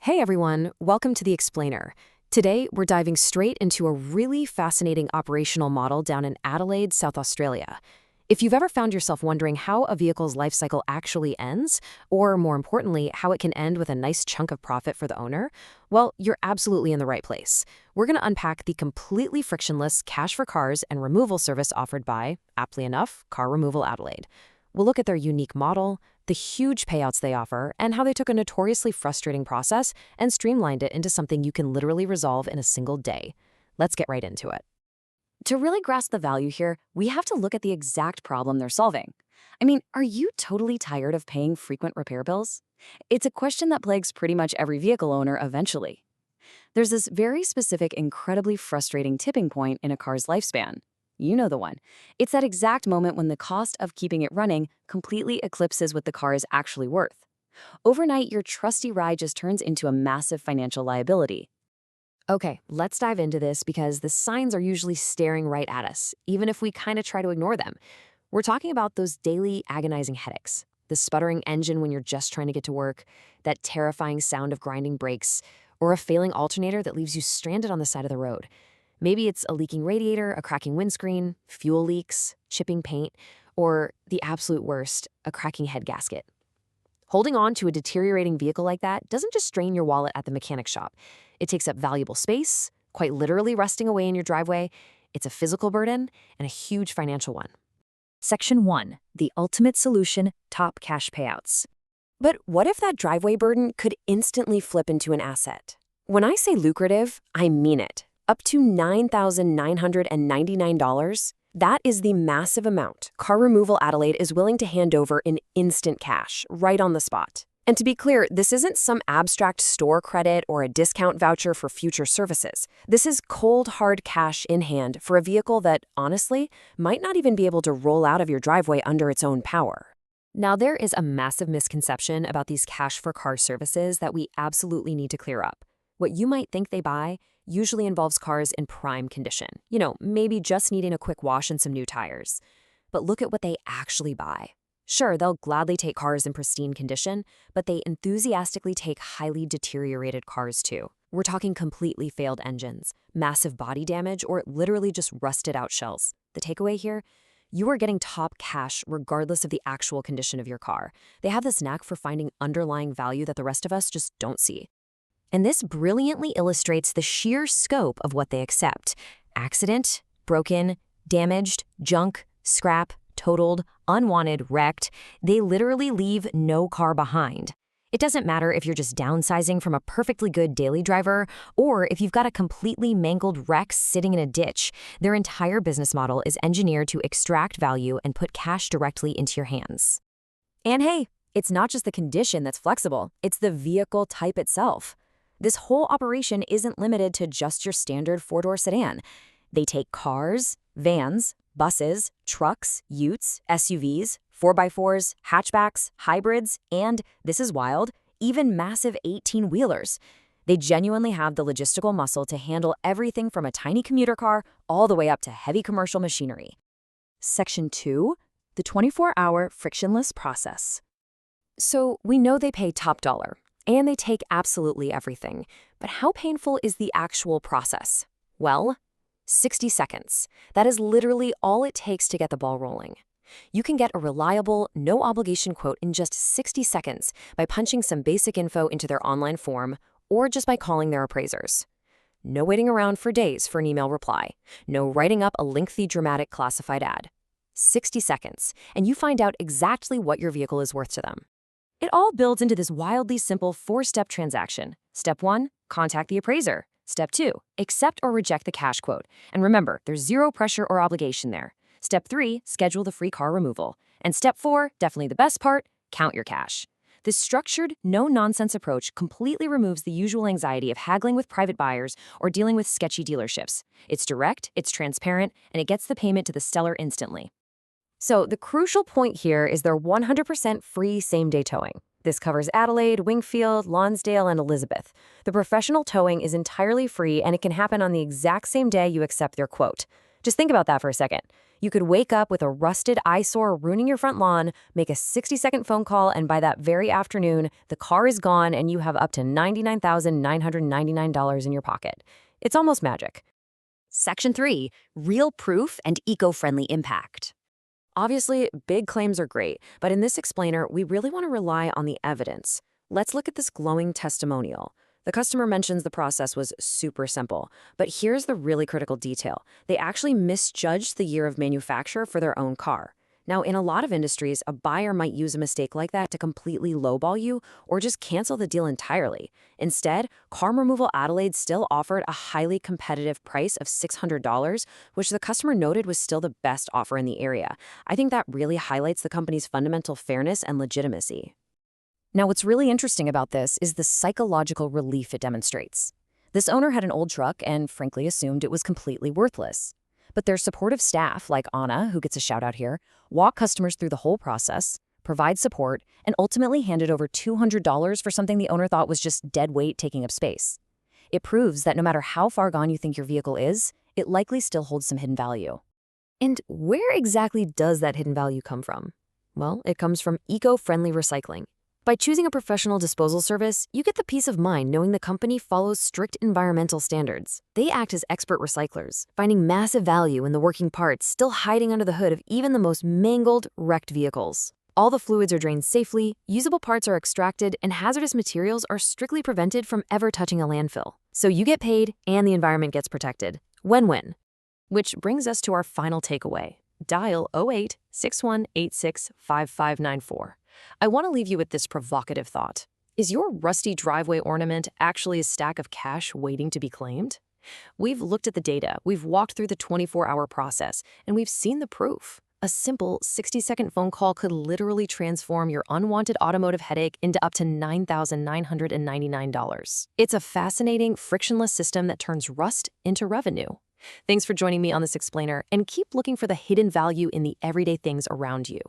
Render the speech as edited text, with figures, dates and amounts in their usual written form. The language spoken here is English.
Hey everyone, welcome to The Explainer. Today, we're diving straight into a really fascinating operational model down in Adelaide, South Australia. If you've ever found yourself wondering how a vehicle's life cycle actually ends, or more importantly, how it can end with a nice chunk of profit for the owner, well, you're absolutely in the right place. We're going to unpack the completely frictionless cash for cars and removal service offered by, aptly enough, Car Removal Adelaide. We'll look at their unique model, the huge payouts they offer, and how they took a notoriously frustrating process and streamlined it into something you can literally resolve in a single day. Let's get right into it. To really grasp the value here, we have to look at the exact problem they're solving. Are you totally tired of paying frequent repair bills? It's a question that plagues pretty much every vehicle owner eventually. There's this very specific, incredibly frustrating tipping point in a car's lifespan. You know the one. It's that exact moment when the cost of keeping it running completely eclipses what the car is actually worth. Overnight, your trusty ride just turns into a massive financial liability. Okay, let's dive into this because the signs are usually staring right at us, even if we kind of try to ignore them. We're talking about those daily agonizing headaches, the sputtering engine when you're just trying to get to work, that terrifying sound of grinding brakes, or a failing alternator that leaves you stranded on the side of the road. Maybe it's a leaking radiator, a cracking windscreen, fuel leaks, chipping paint, or the absolute worst, a cracking head gasket. Holding on to a deteriorating vehicle like that doesn't just strain your wallet at the mechanic shop. It takes up valuable space, quite literally rusting away in your driveway. It's a physical burden and a huge financial one. Section 1. The ultimate solution, top cash payouts. But what if that driveway burden could instantly flip into an asset? When I say lucrative, I mean it. Up to $9,999, that is the massive amount Car Removal Adelaide is willing to hand over in instant cash, right on the spot. And to be clear, this isn't some abstract store credit or a discount voucher for future services. This is cold, hard cash in hand for a vehicle that, honestly, might not even be able to roll out of your driveway under its own power. Now, there is a massive misconception about these cash for car services that we absolutely need to clear up. What you might think they buy usually involves cars in prime condition. Maybe just needing a quick wash and some new tires. But look at what they actually buy. Sure, they'll gladly take cars in pristine condition, but they enthusiastically take highly deteriorated cars too. We're talking completely failed engines, massive body damage, or literally just rusted out shells. The takeaway here? You are getting top cash regardless of the actual condition of your car. They have this knack for finding underlying value that the rest of us just don't see. And this brilliantly illustrates the sheer scope of what they accept. Accident, broken, damaged, junk, scrap, totaled, unwanted, wrecked. They literally leave no car behind. It doesn't matter if you're just downsizing from a perfectly good daily driver or if you've got a completely mangled wreck sitting in a ditch. Their entire business model is engineered to extract value and put cash directly into your hands. And hey, it's not just the condition that's flexible, it's the vehicle type itself. This whole operation isn't limited to just your standard four-door sedan. They take cars, vans, buses, trucks, utes, SUVs, 4x4s, hatchbacks, hybrids, and, this is wild, even massive 18-wheelers. They genuinely have the logistical muscle to handle everything from a tiny commuter car all the way up to heavy commercial machinery. Section 2. The 24-hour frictionless process. So we know they pay top dollar. And they take absolutely everything. But how painful is the actual process? Well, 60 seconds. That is literally all it takes to get the ball rolling. You can get a reliable, no-obligation quote in just 60 seconds by punching some basic info into their online form or just by calling their appraisers. No waiting around for days for an email reply. No writing up a lengthy, dramatic classified ad. 60 seconds, and you find out exactly what your vehicle is worth to them. It all builds into this wildly simple four-step transaction. Step 1, contact the appraiser. Step 2, accept or reject the cash quote. And remember, there's zero pressure or obligation there. Step 3, schedule the free car removal. And Step 4, definitely the best part, count your cash. This structured, no-nonsense approach completely removes the usual anxiety of haggling with private buyers or dealing with sketchy dealerships. It's direct, it's transparent, and it gets the payment to the seller instantly. So the crucial point here is their 100% free same-day towing. This covers Adelaide, Wingfield, Lonsdale, and Elizabeth. The professional towing is entirely free and it can happen on the exact same day you accept their quote. Just think about that for a second. You could wake up with a rusted eyesore ruining your front lawn, make a 60-second phone call, and by that very afternoon, the car is gone and you have up to $99,999 in your pocket. It's almost magic. Section 3. Real proof and eco-friendly impact. Obviously, big claims are great, but in this explainer, we really want to rely on the evidence. Let's look at this glowing testimonial. The customer mentions the process was super simple, but here's the really critical detail. They actually misjudged the year of manufacture for their own car. Now, in a lot of industries, a buyer might use a mistake like that to completely lowball you or just cancel the deal entirely. Instead, Car Removal Adelaide still offered a highly competitive price of $600, which the customer noted was still the best offer in the area. I think that really highlights the company's fundamental fairness and legitimacy. Now, what's really interesting about this is the psychological relief it demonstrates. This owner had an old truck and frankly assumed it was completely worthless. But their supportive staff, like Anna, who gets a shout out here, walk customers through the whole process, provide support, and ultimately handed over $200 for something the owner thought was just dead weight taking up space. It proves that no matter how far gone you think your vehicle is, it likely still holds some hidden value. And where exactly does that hidden value come from? Well, it comes from eco-friendly recycling. By choosing a professional disposal service, you get the peace of mind knowing the company follows strict environmental standards. They act as expert recyclers, finding massive value in the working parts still hiding under the hood of even the most mangled, wrecked vehicles. All the fluids are drained safely, usable parts are extracted, and hazardous materials are strictly prevented from ever touching a landfill. So you get paid and the environment gets protected. Win-win. Which brings us to our final takeaway. Dial 08-6186-5594. I want to leave you with this provocative thought. Is your rusty driveway ornament actually a stack of cash waiting to be claimed? We've looked at the data, we've walked through the 24-hour process, and we've seen the proof. A simple 60-second phone call could literally transform your unwanted automotive headache into up to $9,999. It's a fascinating, frictionless system that turns rust into revenue. Thanks for joining me on this explainer, and keep looking for the hidden value in the everyday things around you.